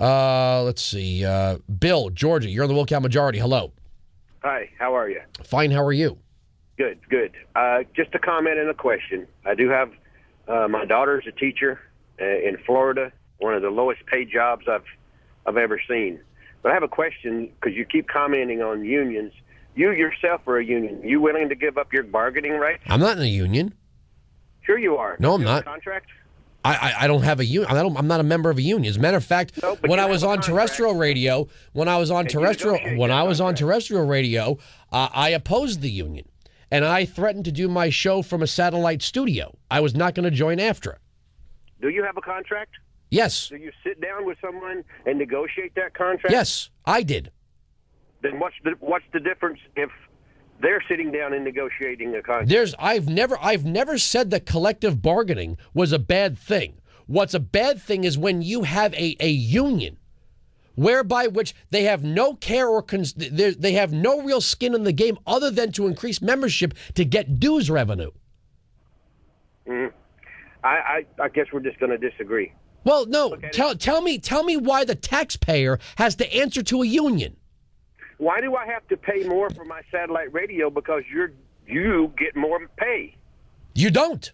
Let's see. Bill, Georgia, you're on the Wilkow Majority. Hello. Hi, how are you? Fine, how are you? Good. Just a comment and a question. I do have my daughter's a teacher in Florida, one of the lowest paid jobs I've ever seen. But I have a question because you keep commenting on unions. You yourself are a union. You willing to give up your bargaining rights? I'm not in a union. Sure you are. No, I'm You have not. a contract? I don't have a union. I'm not a member of a union. As a matter of fact, No, but when you I have was a on contract. terrestrial radio, I opposed the union, and I threatened to do my show from a satellite studio. I was not going to join AFTRA. Do you have a contract? Yes. Do you sit down with someone and negotiate that contract? Yes, I did. Then what's the difference if they're sitting down and negotiating a contract? I've never said that collective bargaining was a bad thing. What's a bad thing is when you have a union whereby which they have no care or they have no real skin in the game other than to increase membership to get dues revenue. Mm-hmm. I guess we're just going to disagree. Well, no. Tell me why the taxpayer has to answer to a union. Why do I have to pay more for my satellite radio because you get more pay? You don't.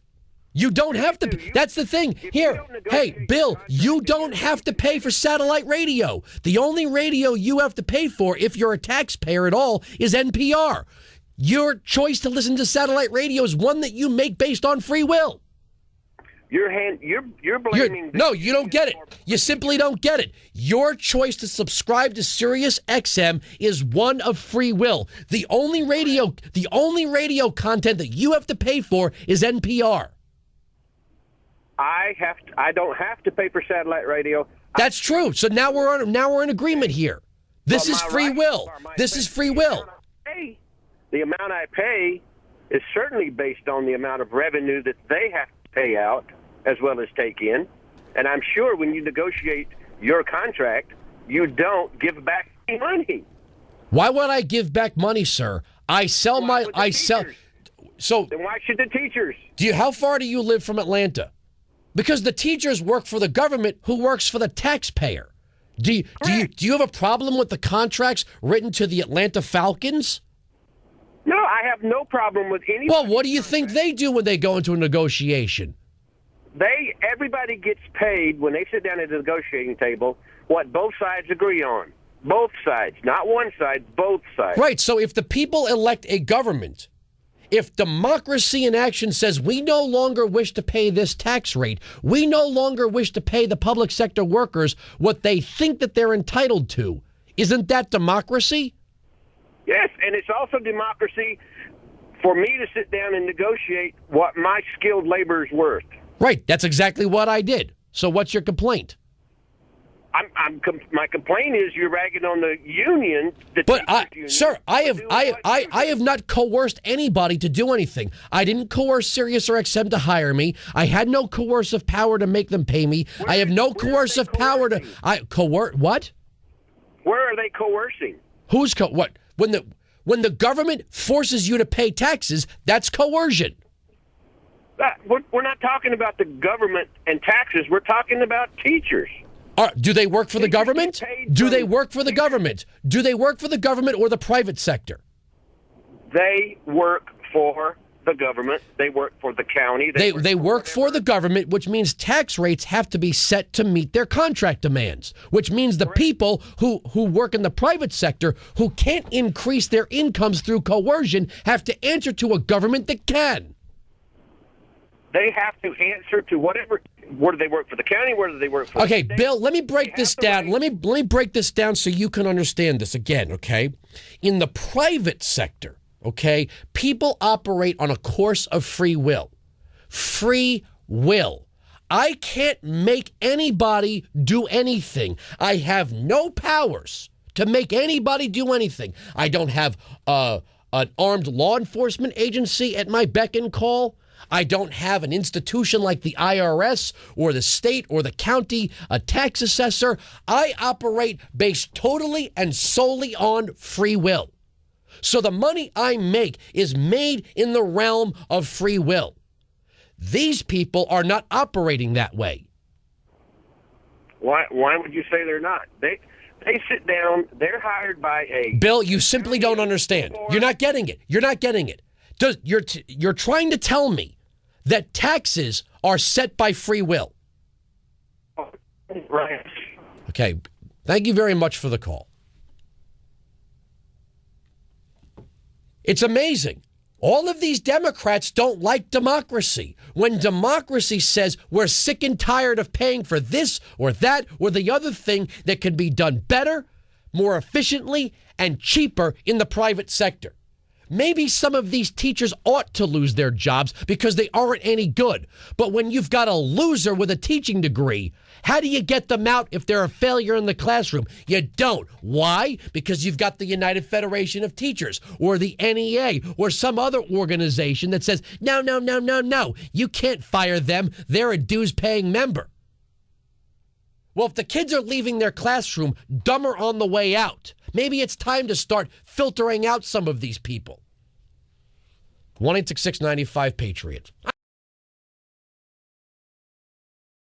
You don't have to. That's the thing. Here, hey, Bill, you don't have to pay for satellite radio. The only radio you have to pay for, if you're a taxpayer at all, is NPR. Your choice to listen to satellite radio is one that you make based on free will. You're blaming. No, you don't get it. You simply don't get it. Your choice to subscribe to Sirius XM is one of free will. The only radio content that you have to pay for is NPR. I don't have to pay for satellite radio. That's true. So now we're in agreement here. This is free will. This is free will. The amount I pay is certainly based on the amount of revenue that they have to pay out as well as take in. And I'm sure when you negotiate your contract, you don't give back any money. Why would I give back money, sir? So Then why should the teachers? How far do you live from Atlanta? Because the teachers work for the government who works for the taxpayer. Do you have a problem with the contracts written to the Atlanta Falcons? No, I have no problem with any. Well, what do you think they do when they go into a negotiation? Everybody gets paid when they sit down at the negotiating table what both sides agree on. Both sides, not one side, both sides. Right, so if the people elect a government, if democracy in action says we no longer wish to pay this tax rate, we no longer wish to pay the public sector workers what they think that they're entitled to, isn't that democracy? Yes, and it's also democracy for me to sit down and negotiate what my skilled labor is worth. Right, that's exactly what I did. So what's your complaint? My complaint is you're ragging on the union. Sir, I have not coerced anybody to do anything. I didn't coerce Sirius or XM to hire me. I had no coercive power to make them pay me. I have no coercive power to what? Where are they coercing? What? When the government forces you to pay taxes, that's coercion. We're not talking about the government and taxes. We're talking about teachers. Do they work for the government? Do they work for the government? Do they work for the government or the private sector? They work for the government. They work for the county. They work for the government, which means tax rates have to be set to meet their contract demands, which means the people who work in the private sector who can't increase their incomes through coercion have to answer to a government that can. They have to answer to whatever. Where do they work for the county? Where do they work for? Okay, Bill, let me break this down. Let me break this down so you can understand this again, okay? In the private sector, okay, people operate on a course of free will. Free will. I can't make anybody do anything. I have no powers to make anybody do anything. I don't have an armed law enforcement agency at my beck and call. I don't have an institution like the IRS or the state or the county, a tax assessor. I operate based totally and solely on free will. So the money I make is made in the realm of free will. These people are not operating that way. Why would you say they're not? They sit down. They're hired by a Bill. You simply don't understand. You're not getting it. You're not getting it. You're trying to tell me that taxes are set by free will. Right. Okay. Thank you very much for the call. It's amazing. All of these Democrats don't like democracy. When democracy says we're sick and tired of paying for this or that or the other thing that can be done better, more efficiently, and cheaper in the private sector. Maybe some of these teachers ought to lose their jobs because they aren't any good. But when you've got a loser with a teaching degree, how do you get them out if they're a failure in the classroom? You don't. Why? Because you've got the United Federation of Teachers or the NEA or some other organization that says, no, you can't fire them. They're a dues-paying member. Well, if the kids are leaving their classroom dumber on the way out, maybe it's time to start filtering out some of these people. 1-866-95-PATRIOT.